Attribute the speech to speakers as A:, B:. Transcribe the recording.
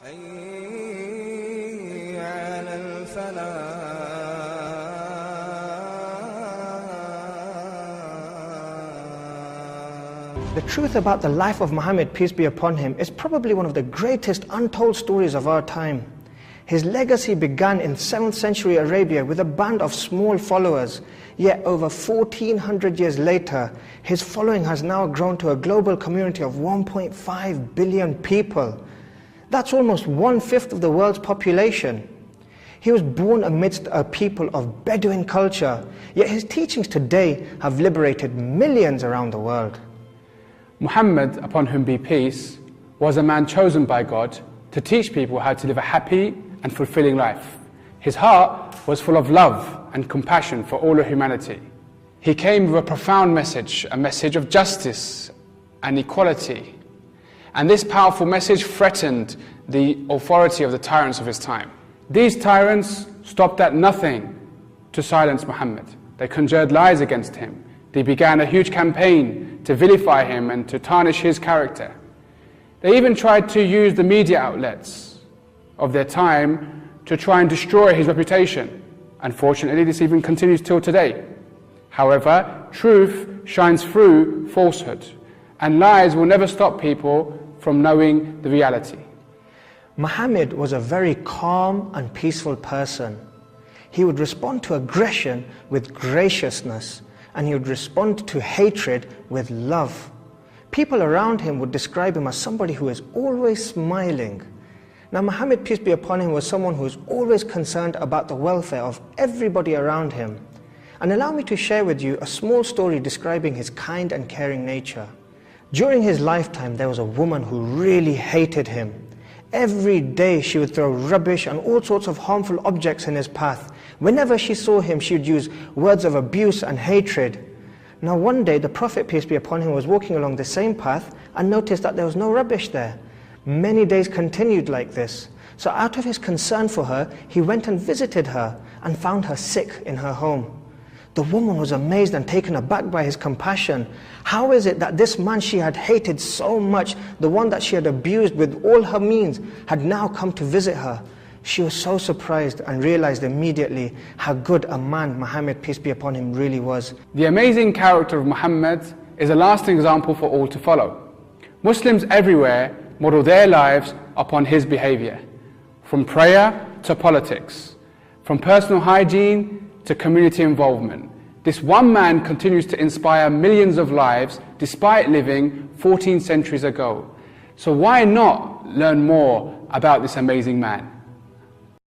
A: The truth about the life of Muhammad, peace be upon him, is probably one of the greatest untold stories of our time. His legacy began in 7th century Arabia with a band of small followers, yet over 1400 years later, his following has now grown to a global community of 1.5 billion people. That's almost 1/5 of the world's population. He was born amidst a people of Bedouin culture, yet his teachings today have liberated millions around the world.
B: Muhammad, upon whom be peace, was a man chosen by God to teach people how to live a happy and fulfilling life. His heart was full of love and compassion for all of humanity. He came with a profound message, a message of justice and equality. And this powerful message threatened the authority of the tyrants of his time. These tyrants stopped at nothing to silence Muhammad. They conjured lies against him. They began a huge campaign to vilify him and to tarnish his character. They even tried to use the media outlets of their time to try and destroy his reputation. Unfortunately, this even continues till today. However, truth shines through falsehood, and lies will never stop people from knowing the reality.
A: Muhammad was a very calm and peaceful person. He would respond to aggression with graciousness, and he would respond to hatred with love. People around him would describe him as somebody who is always smiling. Now Muhammad, peace be upon him, was someone who was always concerned about the welfare of everybody around him. And allow me to share with you a small story describing his kind and caring nature. During his lifetime, there was a woman who really hated him. Every day she would throw rubbish and all sorts of harmful objects in his path. Whenever she saw him, she would use words of abuse and hatred. Now one day, the Prophet, peace be upon him, was walking along the same path and noticed that there was no rubbish there. Many days continued like this. So out of his concern for her, he went and visited her and found her sick in her home. The woman was amazed and taken aback by his compassion. How is it that this man she had hated so much, the one that she had abused with all her means, had now come to visit her? She was so surprised and realized immediately how good a man Muhammad, peace be upon him, really was.
B: The amazing character of Muhammad is a lasting example for all to follow. Muslims everywhere model their lives upon his behavior, from prayer to politics, from personal hygiene to community involvement. This one man continues to inspire millions of lives despite living 14 centuries ago. So why not learn more about this amazing man?